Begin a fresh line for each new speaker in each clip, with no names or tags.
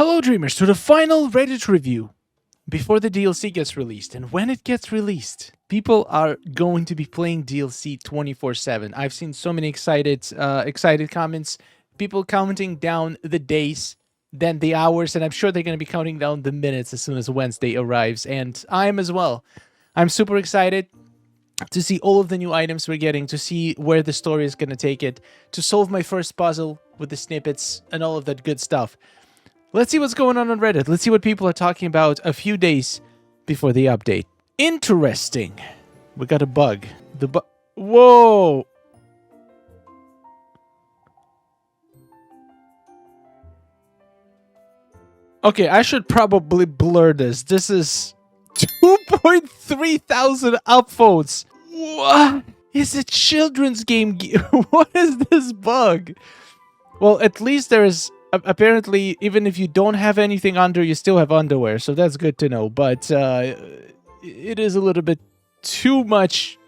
Hello Dreamers, to the final Reddit review before the DLC gets released. And when it gets released, people are going to be playing DLC 24/7. I've seen so many excited comments, people counting down the days, then the hours, and I'm sure they're going to be counting down the minutes as soon as Wednesday arrives. And I am as well. I'm super excited to see all of the new items we're getting, to see where the story is going to take it, to solve my first puzzle with the snippets and all of that good stuff. Let's see what's going on Reddit. Let's see what people are talking about a few days before the update. Interesting. We got a bug. Whoa! Okay, I should probably blur this. This is 2.3 thousand upvotes. What? Is it children's game? What is this bug? Well, at least there is... Apparently, even if you don't have anything under, you still have underwear, so that's good to know. But it is a little bit too much.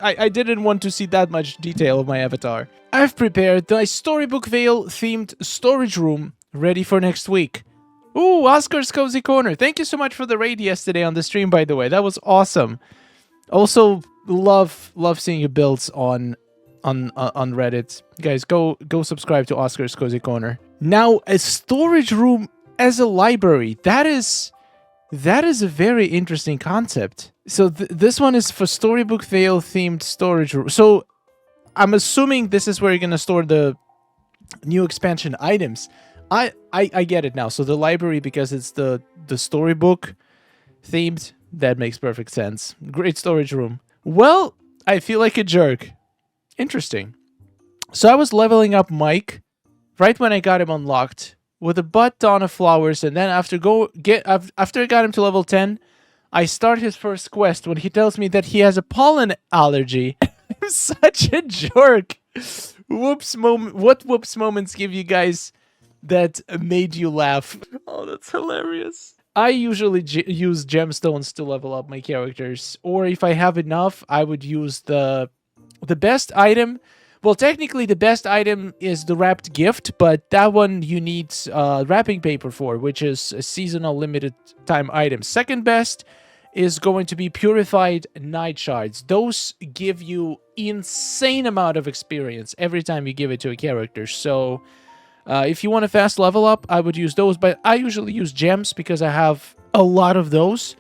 I didn't want to see that much detail of my avatar. I've prepared my Storybook Vale themed storage room ready for next week. Ooh, Oscar's Cozy Corner. Thank you so much for the raid yesterday on the stream, by the way. That was awesome. Also, love seeing your builds on Reddit. Guys, go subscribe to Oscar's Cozy Corner. Now, a storage room as a library. That is a very interesting concept. So this one is for Storybook Vale themed storage room. So I'm assuming this is where you're gonna store the new expansion items. I get it now. So the library, because it's the storybook themed, that makes perfect sense. Great storage room. Well, I feel like a jerk. Interesting. So I was leveling up Mike right when I got him unlocked with a butt ton of flowers, and then after I got him to level 10, I start his first quest when he tells me that he has a pollen allergy. I'm such a jerk. Whoops moment. What whoops moments give you guys that made you laugh? Oh, that's hilarious. I usually use gemstones to level up my characters, or if I have enough, I would use the best item. Well, technically, the best item is the wrapped gift, but that one you need wrapping paper for, which is a seasonal limited time item. Second best is going to be purified night shards. Those give you insane amount of experience every time you give it to a character. So if you want a fast level up, I would use those, but I usually use gems because I have a lot of those.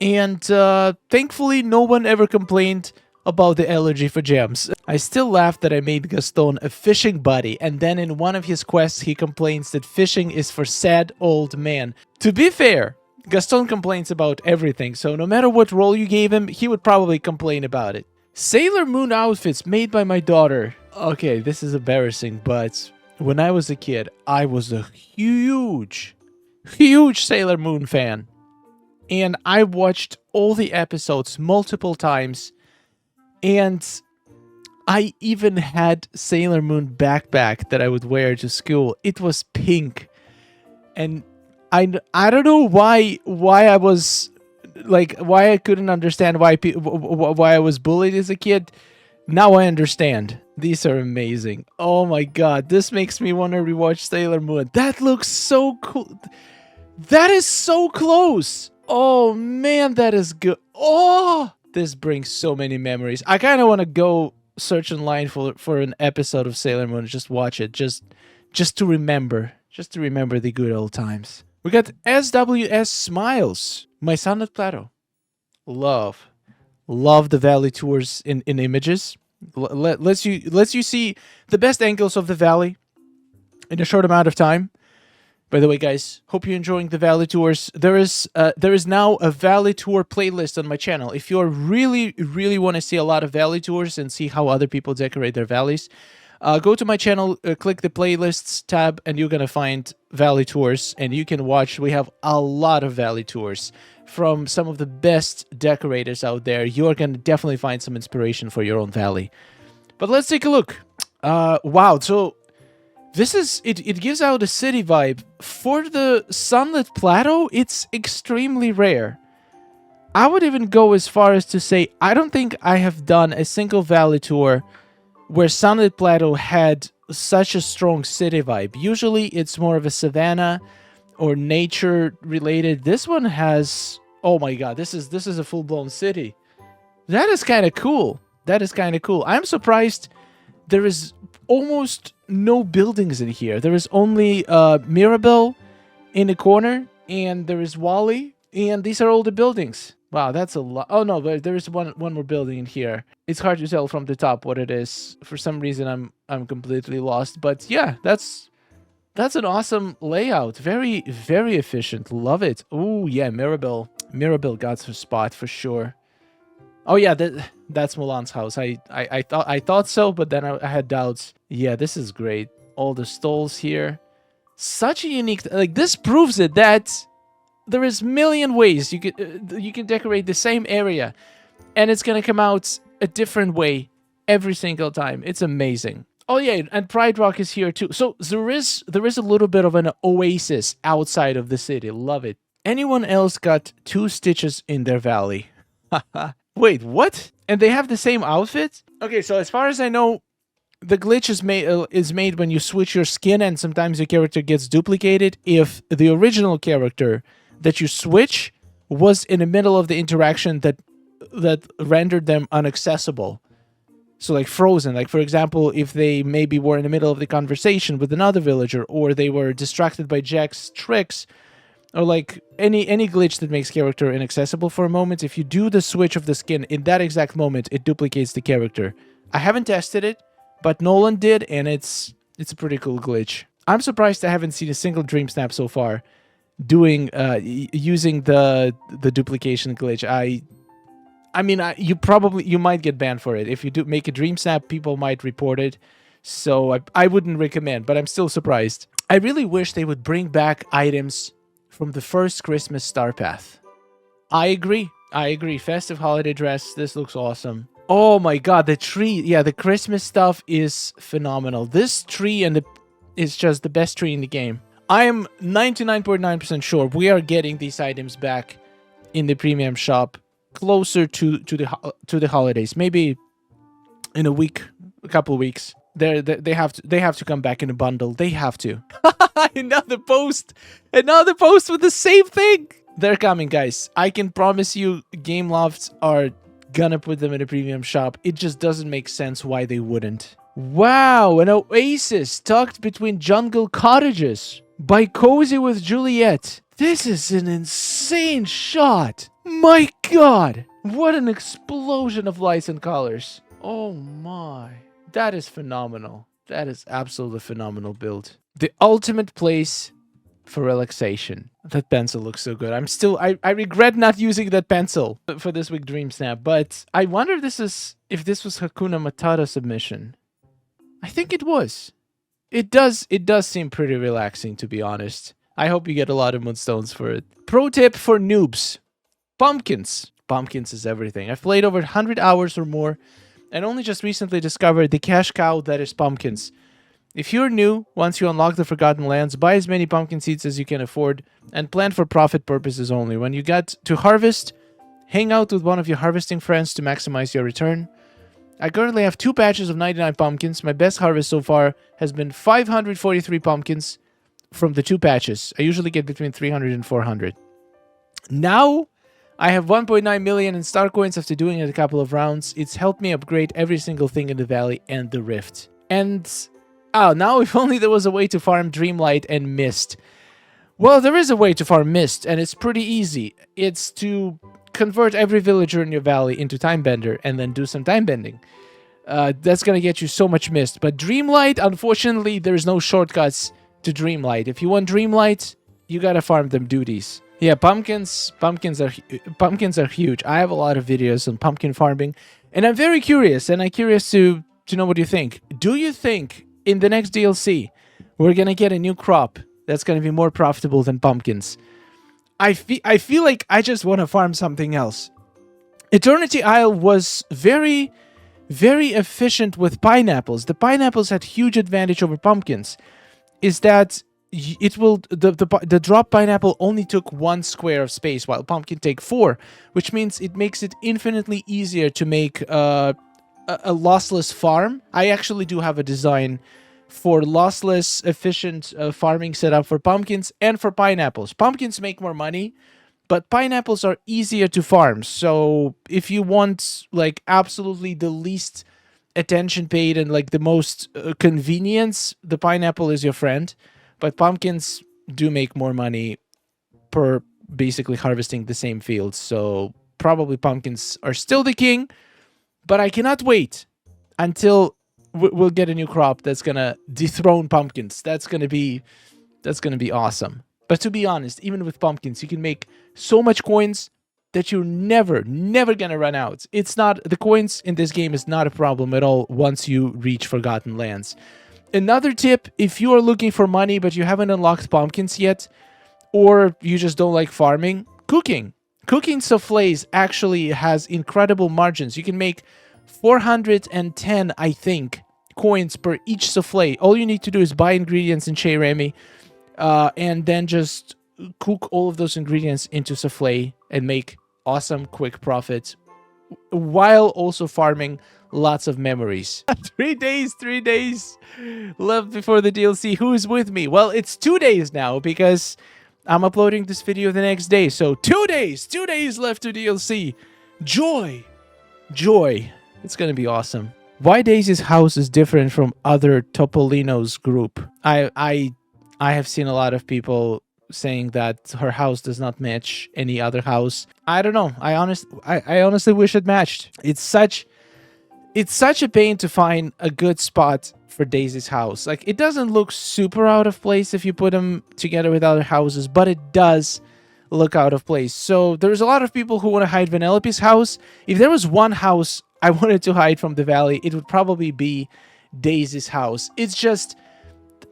And thankfully, no one ever complained about the allergy for gems. I still laugh that I made Gastone a fishing buddy, and then in one of his quests he complains that fishing is for sad old men. To be fair, Gastone complains about everything, so no matter what role you gave him, he would probably complain about it. Sailor Moon outfits made by my daughter. Okay, this is embarrassing, but when I was a kid, I was a huge Sailor Moon fan. And I watched all the episodes multiple times. And I even had Sailor Moon backpack that I would wear to school. It was pink. And I don't know why I was like, why I couldn't understand why I was bullied as a kid. Now I understand. These are amazing. Oh my god, this makes me want to rewatch Sailor Moon. That looks so cool. That is so close. Oh man, that is good. Oh! This brings so many memories. I kind of want to go search online for an episode of Sailor Moon. Just watch it. Just to remember. Just to remember the good old times. We got SWS Smiles. My Sunlit Plateau. Love the valley tours in images. Lets you see the best angles of the valley in a short amount of time. By the way, guys, hope you're enjoying the Valley Tours. There is now a Valley Tour playlist on my channel. If you really want to see a lot of Valley Tours and see how other people decorate their valleys, go to my channel, click the Playlists tab, and you're going to find Valley Tours, and you can watch. We have a lot of Valley Tours from some of the best decorators out there. You're going to definitely find some inspiration for your own valley. But let's take a look. Wow, so... This is, it gives out a city vibe. For the Sunlit Plateau, it's extremely rare. I would even go as far as to say, I don't think I have done a single valley tour where Sunlit Plateau had such a strong city vibe. Usually it's more of a savanna, or nature related. This one has, oh my god, this is a full-blown city. That is kind of cool. That is kind of cool. I'm surprised there is almost no buildings in here. There is only Mirabelle in the corner, and there is Wally, and these are all the buildings. Wow, that's a lot. Oh no, but there is one more building in here. It's hard to tell from the top what it is. For some reason, I'm completely lost. But yeah, that's an awesome layout. Very, very efficient. Love it. Oh yeah, Mirabelle. Mirabelle got her spot for sure. Oh yeah, that's Mulan's house. I thought so, but then I had doubts. Yeah, this is great. All the stalls here. Such a unique, like, this proves it that there is a million ways you can decorate the same area, and it's gonna come out a different way every single time. It's amazing. Oh yeah, and Pride Rock is here too. So there is a little bit of an oasis outside of the city. Love it. Anyone else got 2 stitches in their valley? Wait, what? And they have the same outfit? Okay, so as far as I know, the glitch is made when you switch your skin, and sometimes your character gets duplicated if the original character that you switch was in the middle of the interaction that rendered them inaccessible. So like frozen. Like, for example, if they maybe were in the middle of the conversation with another villager, or they were distracted by Jack's tricks, or like any glitch that makes character inaccessible for a moment, if you do the switch of the skin in that exact moment, it duplicates the character. I haven't tested it, but Nolan did, and it's a pretty cool glitch. I'm surprised I haven't seen a single Dreamsnap so far doing using the duplication glitch. I mean, you might get banned for it. If you do make a Dreamsnap, people might report it. So I wouldn't recommend, but I'm still surprised. I really wish they would bring back items from the first Christmas Star Path. I agree. Festive holiday dress. This looks awesome. Oh my god, the tree. Yeah, the Christmas stuff is phenomenal. This tree is just the best tree in the game. I am 99.9% sure we are getting these items back in the premium shop closer to the holidays. Maybe in a couple of weeks. They have to come back in a bundle. They have to. Another post with the same thing. They're coming, guys. I can promise you, Gamelofts are gonna put them in a premium shop. It just doesn't make sense why they wouldn't. Wow, an oasis tucked between jungle cottages by Cozy with Juliet. This is an insane shot. My god, what an explosion of lights and colors. Oh my. That is phenomenal. That is absolutely phenomenal build. The ultimate place for relaxation. That pencil looks so good. I regret not using that pencil for this week Dreamsnap, but I wonder if this was Hakuna Matata submission. I think it was. It does seem pretty relaxing, to be honest. I hope you get a lot of moonstones for it. Pro tip for noobs. Pumpkins. Pumpkins is everything. I've played over 100 hours or more, and only just recently discovered the cash cow that is pumpkins. If you're new, once you unlock the Forgotten Lands, buy as many pumpkin seeds as you can afford, and plant for profit purposes only. When you get to harvest, hang out with one of your harvesting friends to maximize your return. I currently have 2 patches of 99 pumpkins. My best harvest so far has been 543 pumpkins from the 2 patches. I usually get between 300 and 400. Now, I have 1.9 million in star coins after doing it a couple of rounds. It's helped me upgrade every single thing in the valley and the rift. And now if only there was a way to farm Dreamlight and Mist. Well, there is a way to farm Mist, and it's pretty easy. It's to convert every villager in your valley into Timebender and then do some Timebending. That's gonna get you so much Mist. But Dreamlight, unfortunately, there's no shortcuts to Dreamlight. If you want Dreamlight, you gotta farm them duties. Yeah, pumpkins are huge. I have a lot of videos on pumpkin farming, and I'm very curious, and I'm curious to know what you think. Do you think in the next DLC we're gonna get a new crop that's gonna be more profitable than pumpkins? I feel like I just want to farm something else. Eternity Isle was very, very efficient with pineapples. The pineapples had huge advantage over pumpkins. Is that the drop pineapple only took 1 square of space, while pumpkin take 4, which means it makes it infinitely easier to make a lossless farm. I actually do have a design for lossless, efficient farming setup for pumpkins and for pineapples. Pumpkins make more money, but pineapples are easier to farm. So if you want like absolutely the least attention paid and like the most convenience, the pineapple is your friend. But pumpkins do make more money per basically harvesting the same fields. So probably pumpkins are still the king, but I cannot wait until we'll get a new crop that's gonna dethrone pumpkins. That's gonna be awesome. But to be honest, even with pumpkins, you can make so much coins that you're never gonna run out. It's not, the coins in this game is not a problem at all once you reach Forgotten Lands. Another tip, if you are looking for money but you haven't unlocked pumpkins yet, or you just don't like farming, cooking. Cooking soufflés actually has incredible margins. You can make 410, I think, coins per each soufflé. All you need to do is buy ingredients in Chez Remy, and then just cook all of those ingredients into soufflé and make awesome quick profits while also farming lots of memories. 3 days left before the DLC. Who is with me? Well, it's 2 days now because I'm uploading this video the next day. So 2 days left to DLC. Joy. It's gonna be awesome. Why Daisy's house is different from other Topolino's group? I have seen a lot of people saying that her house does not match any other house. I don't know. I honestly wish it matched. It's such a pain to find a good spot for Daisy's house. Like, it doesn't look super out of place if you put them together with other houses, but it does look out of place. So there's a lot of people who want to hide Vanellope's house. If there was one house I wanted to hide from the valley, it would probably be Daisy's house. It's just,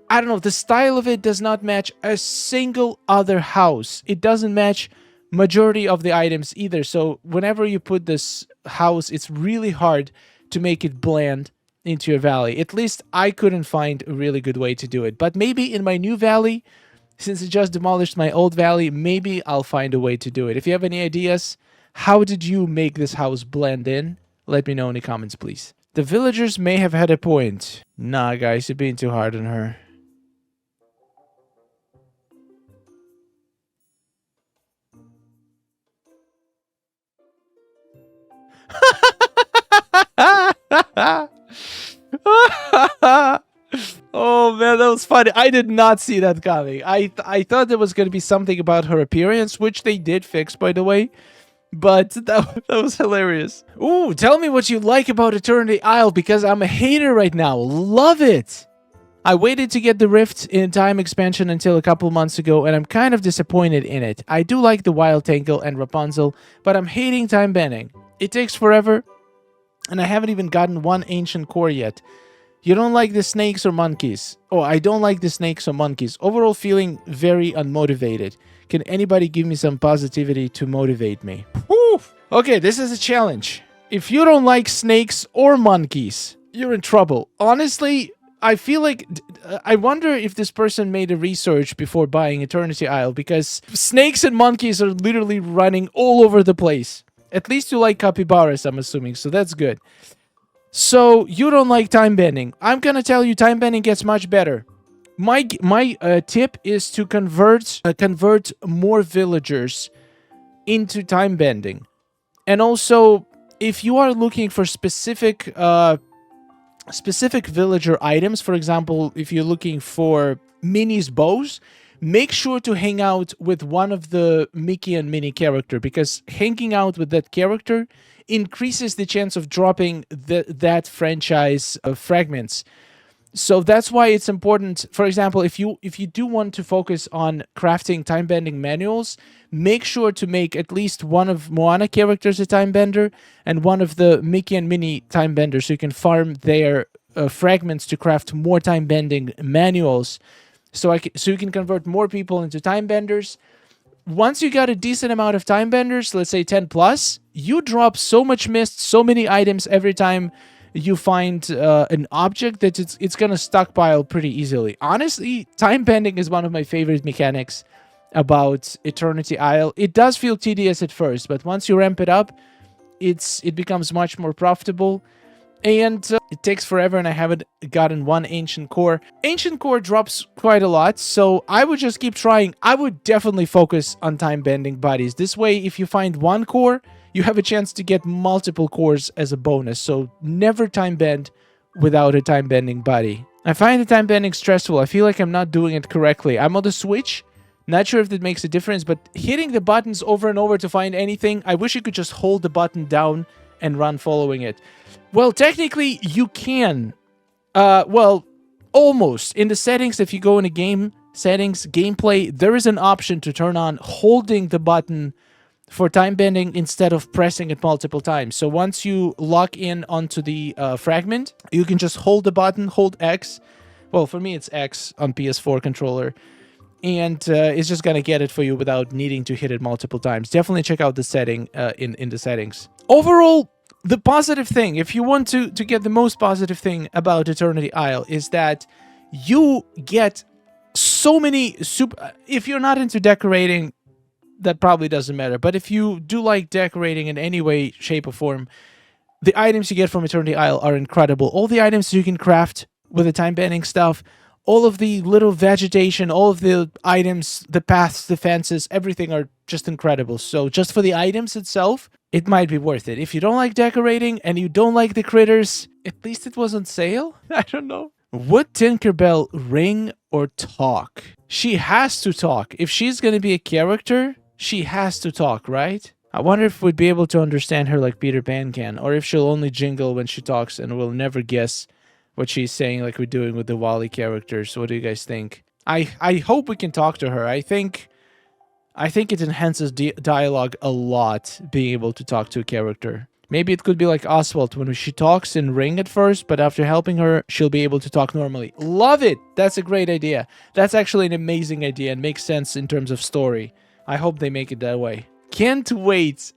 I don't know, the style of it does not match a single other house. It doesn't match majority of the items either. So whenever you put this house, it's really hard to make it blend into your valley. At least I couldn't find a really good way to do it. But maybe in my new valley, since I just demolished my old valley, maybe I'll find a way to do it. If you have any ideas, how did you make this house blend in? Let me know in the comments, please. The villagers may have had a point. Nah, guys, you're being too hard on her. Oh man, that was funny. I did not see that coming. I thought there was going to be something about her appearance, which they did fix, by the way. But that was hilarious. Ooh, tell me what you like about Eternity Isle, because I'm a hater right now. Love it. I waited to get the Rift in Time expansion until a couple months ago, and I'm kind of disappointed in it. I do like the Wild Tangle and Rapunzel, but I'm hating Timebending. It takes forever, and I haven't even gotten one ancient core yet. You don't like the snakes or monkeys? Oh, I don't like the snakes or monkeys. Overall feeling very unmotivated. Can anybody give me some positivity to motivate me? Whew. Okay, this is a challenge. If you don't like snakes or monkeys, you're in trouble. Honestly, I feel like... I wonder if this person made a research before buying Eternity Isle, because snakes and monkeys are literally running all over the place. At least you like capybaras, I'm assuming, so that's good. So, you don't like Timebending. I'm gonna tell you, Timebending gets much better. My tip is to convert more villagers into Timebending. And also, if you are looking for specific villager items, for example, if you're looking for Minnie's bows, make sure to hang out with one of the Mickey and Minnie character, because hanging out with that character increases the chance of dropping that franchise fragments. So that's why it's important. For example, if you do want to focus on crafting timebending manuals, make sure to make at least one of Moana characters a timebender and one of the Mickey and Minnie timebenders, so you can farm their fragments to craft more timebending manuals. So you can convert more people into timebenders. Once you got a decent amount of timebenders, let's say 10 plus, you drop so much mist, so many items every time you find an object that it's gonna stockpile pretty easily. Honestly, timebending is one of my favorite mechanics about Eternity Isle. It does feel tedious at first, but once you ramp it up, it becomes much more profitable. And it takes forever, and I haven't gotten one ancient core. Ancient core drops quite a lot, so I would just keep trying. I would definitely focus on time bending bodies. This way, if you find one core, you have a chance to get multiple cores as a bonus. So never time bend without a time bending body. I find the time bending stressful. I feel like I'm not doing it correctly. I'm on the Switch. Not sure if that makes a difference, but hitting the buttons over and over to find anything, I wish you could just hold the button down and run following it. Well, technically, you can. Well, almost. In the settings, if you go in the game settings, gameplay, there is an option to turn on holding the button for time bending instead of pressing it multiple times. So once you lock in onto the fragment, you can just hold the button, hold X. Well, for me, it's X on PS4 controller. And it's just going to get it for you without needing to hit it multiple times. Definitely check out the setting in the settings. Overall, the positive thing, if you want to get the most positive thing about Eternity Isle, is that you get so many if you're not into decorating, that probably doesn't matter. But if you do like decorating in any way, shape, or form, the items you get from Eternity Isle are incredible. All the items you can craft with the time bending stuff, all of the little vegetation, all of the items, the paths, the fences, everything are just incredible. So just for the items itself, it might be worth it. If you don't like decorating and you don't like the critters, at least it was on sale? I don't know. Would Tinkerbell ring or talk? She has to talk. If she's going to be a character, she has to talk, right? I wonder if we'd be able to understand her like Peter Pan can, or if she'll only jingle when she talks and we'll never guess what she's saying like we're doing with the Wally characters. What do you guys think? I hope we can talk to her. I think it enhances dialogue a lot, being able to talk to a character. Maybe it could be like Oswald, when she talks in Ring at first, but after helping her, she'll be able to talk normally. Love it! That's a great idea. That's actually an amazing idea and makes sense in terms of story. I hope they make it that way. Can't wait.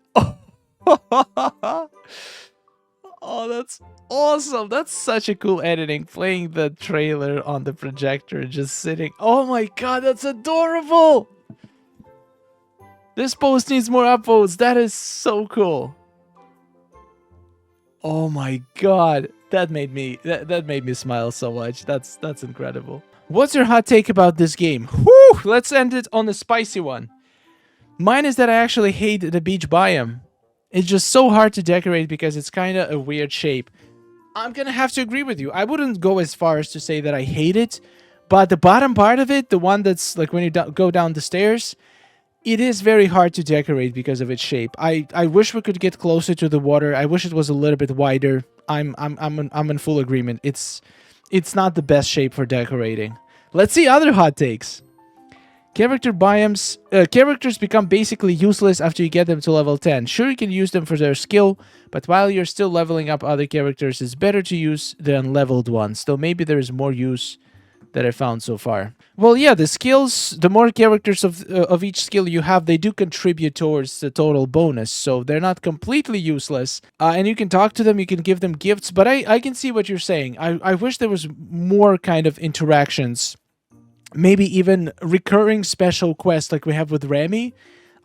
Oh, that's awesome. That's such a cool editing. Playing the trailer on the projector, just sitting. Oh my god, that's adorable. This post needs more upvotes. That is so cool. Oh my god. That made me smile so much. That's incredible. What's your hot take about this game? Whew, let's end it on a spicy one. Mine is that I actually hate the beach biome. It's just so hard to decorate because it's kind of a weird shape. I'm gonna have to agree with you. I wouldn't go as far as to say that I hate it, but the bottom part of it, the one that's like when you go down the stairs, it is very hard to decorate because of its shape. I wish we could get closer to the water. I wish it was a little bit wider. I'm in full agreement. It's not the best shape for decorating. Let's see other hot takes. Character biomes. Characters become basically useless after you get them to level 10. Sure, you can use them for their skill, but while you're still leveling up other characters, it's better to use the unleveled ones. Though maybe there is more use that I found so far. Well, yeah, the skills, the more characters of each skill you have, they do contribute towards the total bonus. So they're not completely useless. And you can talk to them, you can give them gifts, but I can see what you're saying. I wish there was more kind of interactions. Maybe even recurring special quests like we have with Remy.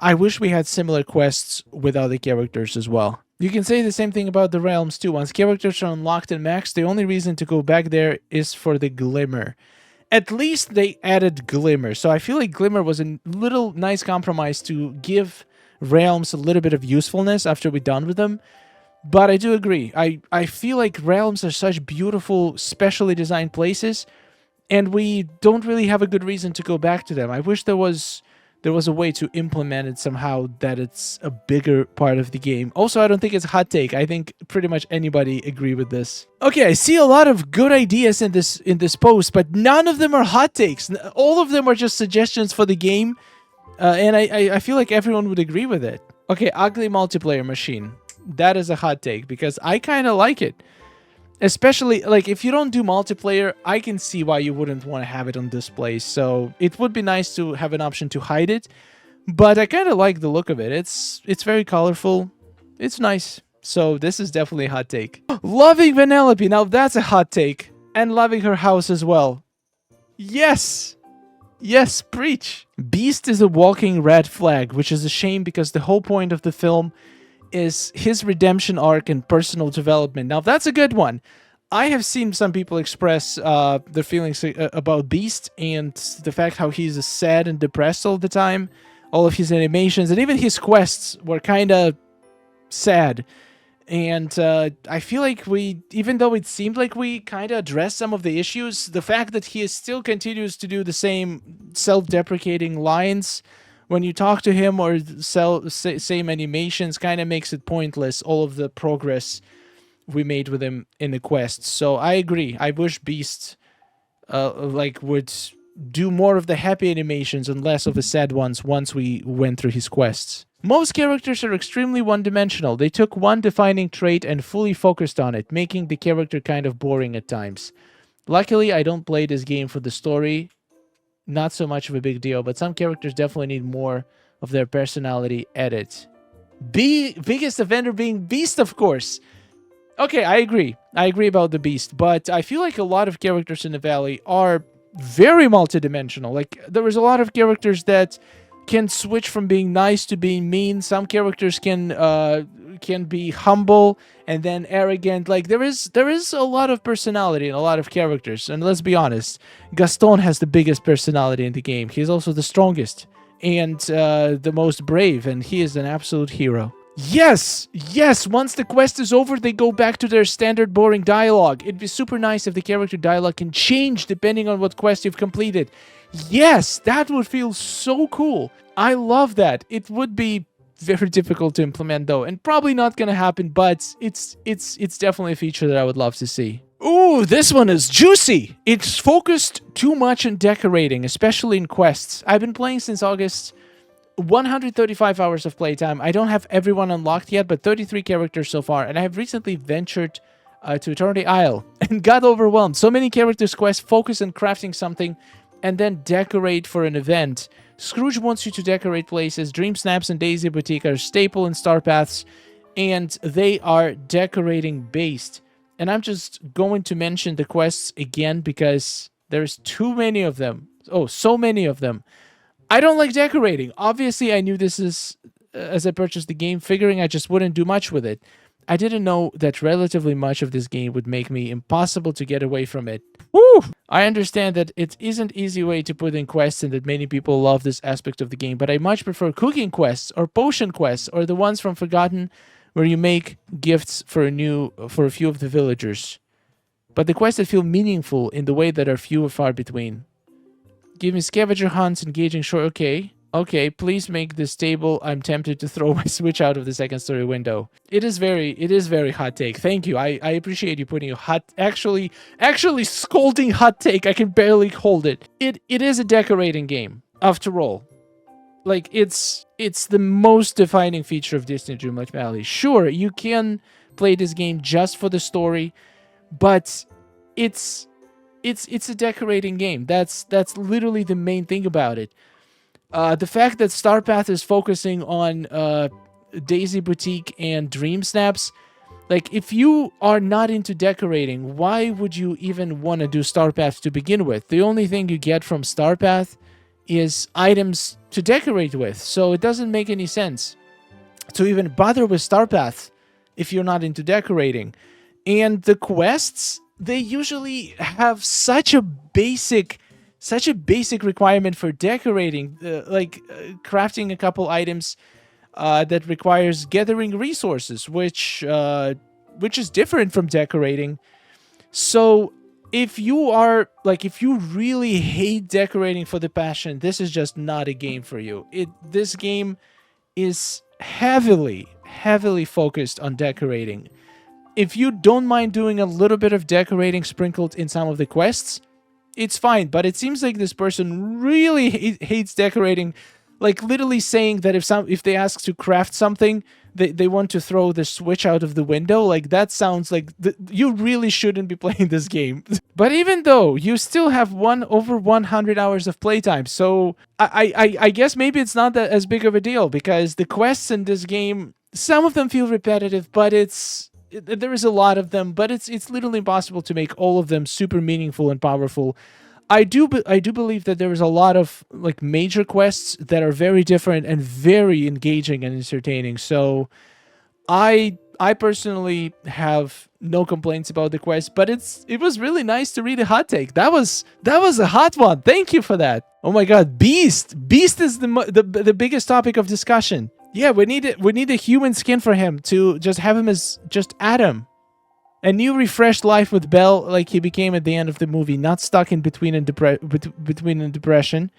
I wish we had similar quests with other characters as well. You can say the same thing about the realms too. Once characters are unlocked and maxed, the only reason to go back there is for the glimmer. At least they added glimmer. So I feel like glimmer was a little nice compromise to give realms a little bit of usefulness after we're done with them. But I do agree. I feel like realms are such beautiful, specially designed places, and we don't really have a good reason to go back to them. I wish there was a way to implement it somehow that it's a bigger part of the game. Also, I don't think it's a hot take. I think pretty much anybody agree with this. Okay, I see a lot of good ideas in this post, but none of them are hot takes. All of them are just suggestions for the game, and I feel like everyone would agree with it. Okay, ugly multiplayer machine. That is a hot take because I kind of like it. Especially, like, if you don't do multiplayer, I can see why you wouldn't want to have it on display. So it would be nice to have an option to hide it. But I kind of like the look of it. It's very colorful. It's nice. So this is definitely a hot take. Loving Vanellope. Now that's a hot take. And loving her house as well. Yes! Yes, preach! Beast is a walking red flag, which is a shame because the whole point of the film is his redemption arc and personal development. Now, that's a good one. I have seen some people express their feelings about Beast and the fact how he's sad and depressed all the time. All of his animations and even his quests were kind of sad. And I feel like even though it seemed like we kind of addressed some of the issues, the fact that he still continues to do the same self-deprecating lines when you talk to him or same animations kind of makes it pointless, all of the progress we made with him in the quests. So I agree. I wish Beast would do more of the happy animations and less of the sad ones once we went through his quests. Most characters are extremely one-dimensional. They took one defining trait and fully focused on it, making the character kind of boring at times. Luckily, I don't play this game for the story. Not so much of a big deal, but some characters definitely need more of their personality added. Biggest offender being Beast, of course. Okay, I agree. I agree about the Beast, but I feel like a lot of characters in the Valley are very multidimensional. Like, there is a lot of characters that can switch from being nice to being mean. Some characters can be humble and then arrogant. Like, there is a lot of personality in a lot of characters. And let's be honest, Gastone has the biggest personality in the game. He's also the strongest and the most brave, and he is an absolute hero. Yes! Yes! Once the quest is over, they go back to their standard boring dialogue. It'd be super nice if the character dialogue can change depending on what quest you've completed. Yes! That would feel so cool. I love that. It would be very difficult to implement though, and probably not gonna happen, but it's definitely a feature that I would love to see. Ooh, this one is juicy! It's focused too much on decorating, especially in quests. I've been playing since August. 135 hours of playtime. I don't have everyone unlocked yet, but 33 characters so far, and I have recently ventured to Eternity Isle and got overwhelmed. So many characters' quests focus on crafting something and then decorate for an event. Scrooge wants you to decorate places. Dreamsnaps and Daisy Boutique are staple in Star Paths, and they are decorating based. And I'm just going to mention the quests again because there's too many of them. Oh, so many of them. I don't like decorating. Obviously, I knew this as I purchased the game, figuring I just wouldn't do much with it. I didn't know that relatively much of this game would make me impossible to get away from it. Woo! I understand that it isn't an easy way to put in quests and that many people love this aspect of the game, but I much prefer cooking quests or potion quests or the ones from Forgotten where you make gifts for a few of the villagers. But the quests that feel meaningful in the way that are few and far between. Give me scavenger hunts, engaging short. Okay. Okay, please make this table. I'm tempted to throw my Switch out of the second story window. It is very hot take. Thank you. I appreciate you putting a hot, actually scolding hot take. I can barely hold it. It is a decorating game, after all. Like, it's the most defining feature of Disney Dreamlight Valley. Sure, you can play this game just for the story, but it's a decorating game. That's literally the main thing about it. The fact that Starpath is focusing on Daisy Boutique and Dreamsnaps, like, if you are not into decorating, why would you even want to do Starpath to begin with? The only thing you get from Starpath is items to decorate with, so it doesn't make any sense to even bother with Starpath if you're not into decorating. And the quests, they usually have such a basic requirement for decorating, crafting a couple items that requires gathering resources, which is different from decorating. So if you really hate decorating for the passion, this is just not a game for you. This game is heavily focused on decorating. If you don't mind doing a little bit of decorating sprinkled in some of the quests, it's fine. But it seems like this person really hates decorating, like literally saying that if they ask to craft something, they want to throw the Switch out of the window. Like, that sounds like you really shouldn't be playing this game. But even though you still have over 100 hours of playtime, so I guess maybe it's not that as big of a deal, because the quests in this game, some of them feel repetitive, but there is a lot of them, but it's literally impossible to make all of them super meaningful and powerful. I do believe that there is a lot of like major quests that are very different and very engaging and entertaining. So I personally have no complaints about the quest, but it was really nice to read a hot take. That was a hot one. Thank you for that. Oh my god, Beast. Beast is the biggest topic of discussion. Yeah, we need a human skin for him, to just have him as just Adam. A new refreshed life with Belle, like he became at the end of the movie, not stuck in between and depression.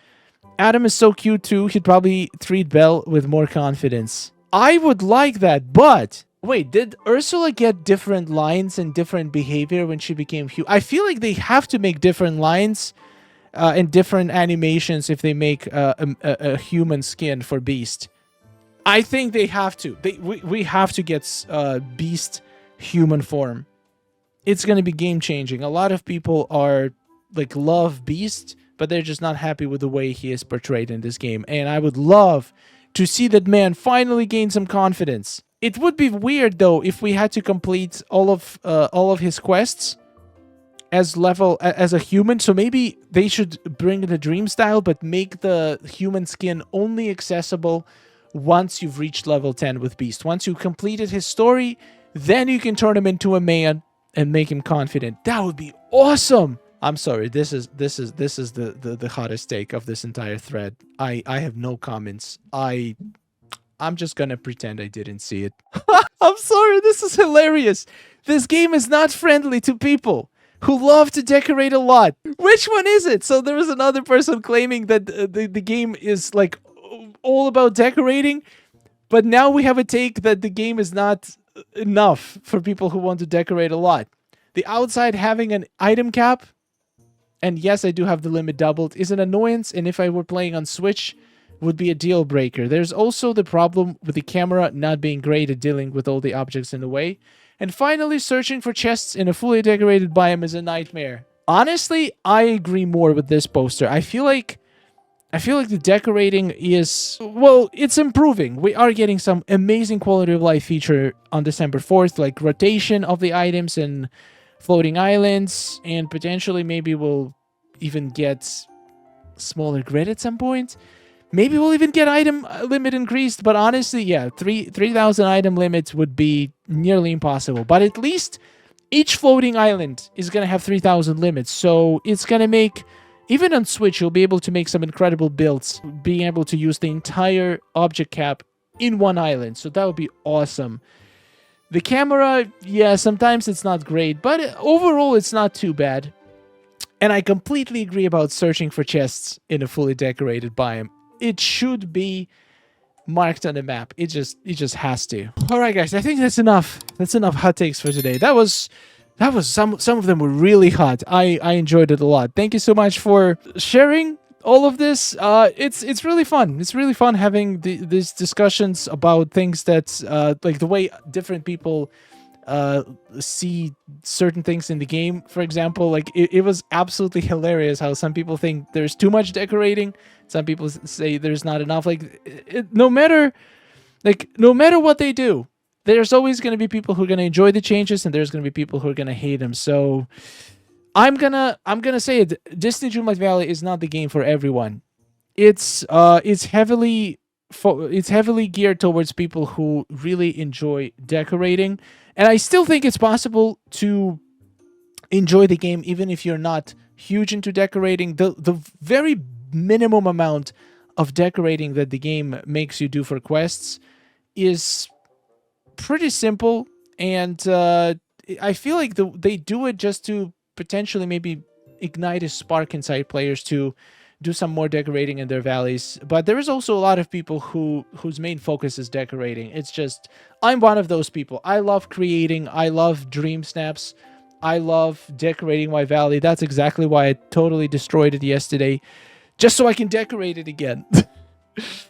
Adam is so cute too. He'd probably treat Belle with more confidence. I would like that, but wait, did Ursula get different lines and different behavior when she became human? I feel like they have to make different lines and different animations if they make a human skin for Beast. I think they have to. We have to get Beast human form. It's going to be game changing. A lot of people are like love Beast, but they're just not happy with the way he is portrayed in this game. And I would love to see that man finally gain some confidence. It would be weird though if we had to complete all of his quests as a human. So maybe they should bring the dream style, but make the human skin only accessible once you've reached level 10 with Beast. Once you completed his story, then you can turn him into a man and make him confident. That would be awesome. I'm sorry. This is the hottest take of this entire thread. I have no comments. I'm just gonna pretend I didn't see it. I'm sorry. This is hilarious. This game is not friendly to people who love to decorate a lot. Which one is it? So there was another person claiming that the game is like all about decorating, but now we have a take that the game is not enough for people who want to decorate a lot. The outside having an item cap, and yes, I do have the limit doubled, is an annoyance, and if I were playing on Switch, would be a deal breaker. There's also the problem with the camera not being great at dealing with all the objects in the way. And finally, searching for chests in a fully decorated biome is a nightmare. Honestly, I agree more with this poster. I feel like the decorating is, well, it's improving. We are getting some amazing quality of life feature on December 4th, like rotation of the items and floating islands, and potentially maybe we'll even get smaller grid at some point. Maybe we'll even get item limit increased, but honestly, yeah, 3,000 item limits would be nearly impossible. But at least each floating island is going to have 3,000 limits, so it's going to make... Even on Switch, you'll be able to make some incredible builds, being able to use the entire object cap in one island. So that would be awesome. The camera, yeah, sometimes it's not great, but overall it's not too bad. And I completely agree about searching for chests in a fully decorated biome. It should be marked on the map. It just has to. All right, guys, I think that's enough. That's enough hot takes for today. That was some of them were really hot. I enjoyed it a lot. Thank you so much for sharing all of this. It's really fun. It's really fun having these discussions about things that like the way different people see certain things in the game. For example, like it was absolutely hilarious how some people think there's too much decorating. Some people say there's not enough. Like no matter what they do, there's always going to be people who are going to enjoy the changes, and there's going to be people who are going to hate them. So I'm gonna say it. Disney Dreamlight Valley is not the game for everyone. It's heavily geared towards people who really enjoy decorating, and I still think it's possible to enjoy the game even if you're not huge into decorating. The very minimum amount of decorating that the game makes you do for quests is pretty simple, and I feel like they do it just to potentially maybe ignite a spark inside players to do some more decorating in their valleys. But there is also a lot of people whose main focus is decorating. It's just, I'm one of those people. I love creating. I love dream snaps. I love decorating my valley. That's exactly why I totally destroyed it yesterday, just so I can decorate it again.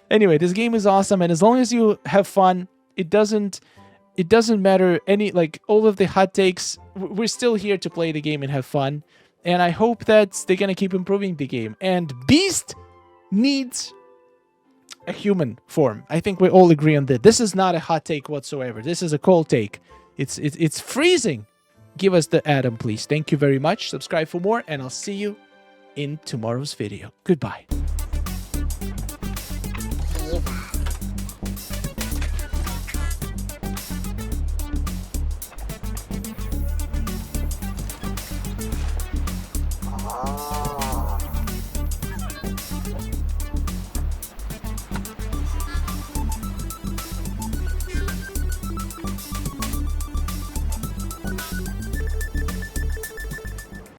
Anyway, this game is awesome, and as long as you have fun, it doesn't matter all of the hot takes. We're still here to play the game and have fun. And I hope that they're going to keep improving the game. And Beast needs a human form. I think we all agree on that. This is not a hot take whatsoever. This is a cold take. It's freezing. Give us the Adam, please. Thank you very much. Subscribe for more, and I'll see you in tomorrow's video. Goodbye.